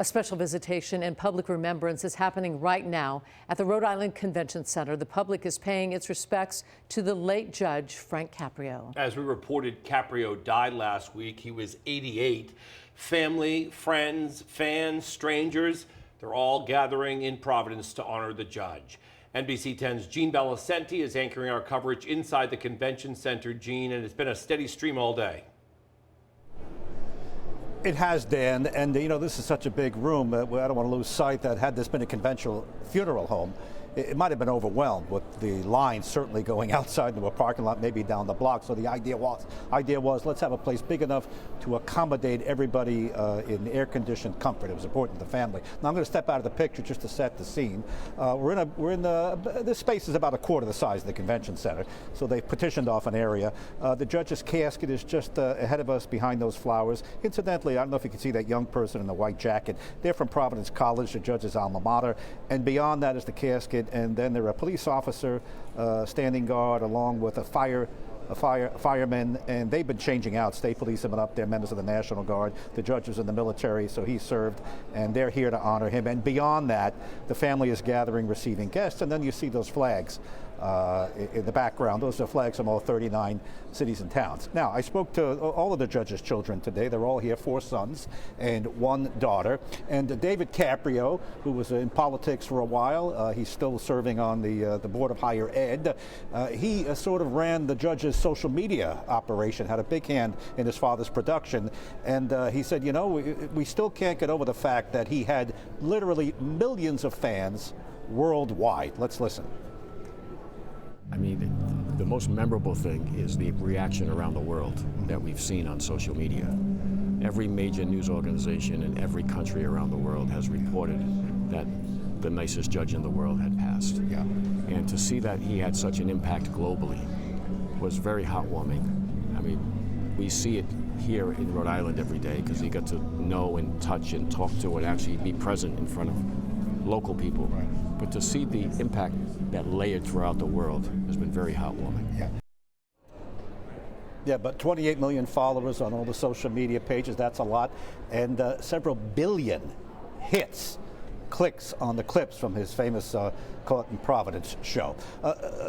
A special visitation and public remembrance is happening right now at the Rhode Island Convention Center. The public is paying its respects to the late Judge Frank Caprio. As we reported, Caprio died last week. He was 88. Family, friends, fans, strangers, they're all gathering in Providence to honor the judge. NBC 10's Gene Bellicenti is anchoring our coverage inside the convention center. Gene, and it's been a steady stream all day. It has, Dan, and you know, this is such a big room. I don't want to lose sight that had this been a conventional funeral home, it might have been overwhelmed with the line certainly going outside into a parking lot, maybe down the block. So the idea was let's have a place big enough to accommodate everybody in air-conditioned comfort. It was important to the family. Now I'm going to step out of the picture just to set the scene. This space is about a quarter the size of the convention center, so they've petitioned off an area. The judge's casket is just ahead of us behind those flowers. Incidentally, I don't know if you can see that young person in the white jacket. They're from Providence College, the judge's alma mater, and beyond that is the casket. And then there are a police officer standing guard along with a fireman, and they've been changing out. State police have been up there, members of the National Guard. The judge was in the military, so he served, and they're here to honor him. And beyond that, the family is gathering, receiving guests, and then you see those flags in the background. Those are flags from all 39 cities and towns. Now, I spoke to all of the judge's children today. They're all here, 4 sons and 1 daughter. And David Caprio, who was in politics for a while, he's still serving on the Board of Higher Ed. He sort of ran the judge's social media operation, had a big hand in his father's production. And he said, you know, we still can't get over the fact that he had literally millions of fans worldwide. Let's listen. I mean, the most memorable thing is the reaction around the world that we've seen on social media. Every major news organization in every country around the world has reported that the nicest judge in the world had passed. Yeah. And to see that he had such an impact globally was very heartwarming. I mean, we see it here in Rhode Island every day because he got to know and touch and talk to and actually be present in front of local people. Right. But to see the impact that layered throughout the world has been very heartwarming. Yeah, but 28 million followers on all the social media pages, that's a lot. And several billion hits, clicks on the clips from his famous Caught in Providence show.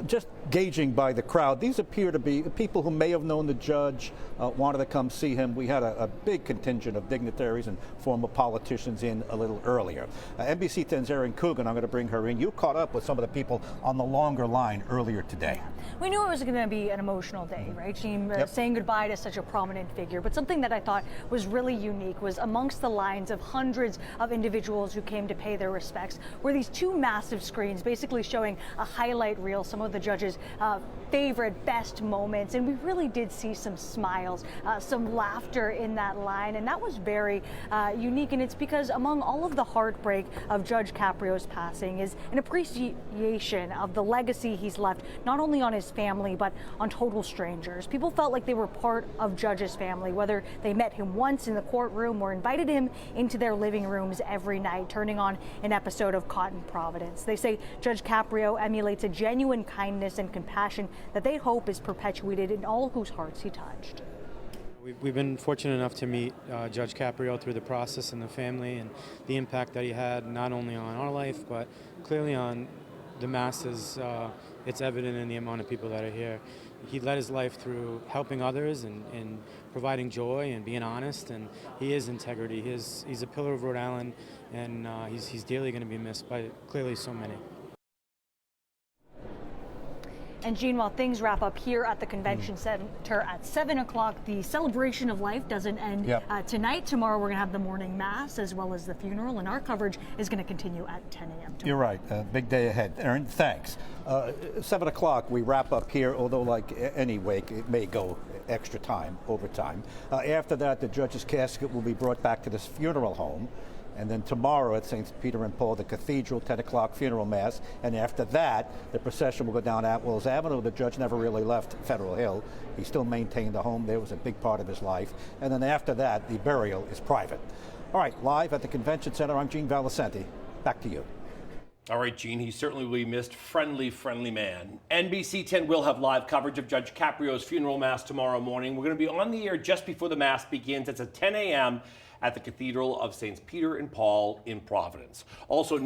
Just gauging by the crowd, these appear to be people who may have known the judge, wanted to come see him. We had a big contingent of dignitaries and former politicians in a little earlier. NBC 10's Erin Coogan, I'm going to bring her in. You caught up with some of the people on the longer line earlier today. We knew it was going to be an emotional day, right, Gene? Saying goodbye to such a prominent figure. But something that I thought was really unique was amongst the lines of hundreds of individuals who came to pay their respects were these 2 massive screens basically showing a highlight reel, some of the judge's favorite, best moments. And we really did see some smiles, some laughter in that line. And that was very unique. And it's because among all of the heartbreak of Judge Caprio's passing is an appreciation of the legacy he's left, not only on his family, but on total strangers. People felt like they were part of Judge's family, whether they met him once in the courtroom or invited him into their living rooms every night, turning on an episode of Caught in Providence. They say Judge Caprio emulates a genuine kindness and compassion that they hope is perpetuated in all whose hearts he touched. We've been fortunate enough to meet Judge Caprio through the process and the family and the impact that he had not only on our life, but clearly on the masses. It's evident in the amount of people that are here. He led his life through helping others and providing joy and being honest, and he is integrity. He's a pillar of Rhode Island, and he's dearly going to be missed by clearly so many. And Gene, while things wrap up here at the Convention Center at 7 o'clock, the celebration of life doesn't end tonight. Tomorrow we're going to have the morning mass as well as the funeral, and our coverage is going to continue at 10 a.m. You're right. Big day ahead. Erin, thanks. 7 o'clock, we wrap up here, although like any wake, it may go extra time, overtime. After that, the judge's casket will be brought back to this funeral home. And then tomorrow at St. Peter and Paul, the Cathedral, 10 o'clock funeral mass. And after that, the procession will go down Atwells Avenue. The judge never really left Federal Hill. He still maintained the home there. It was a big part of his life. And then after that, the burial is private. All right, live at the Convention Center, I'm Gene Bellicenti. Back to you. All right, Gene, he certainly will be missed. Friendly man. NBC 10 will have live coverage of Judge Caprio's funeral mass tomorrow morning. We're going to be on the air just before the mass begins. It's at 10 a.m. at the Cathedral of Saints Peter and Paul in Providence. Also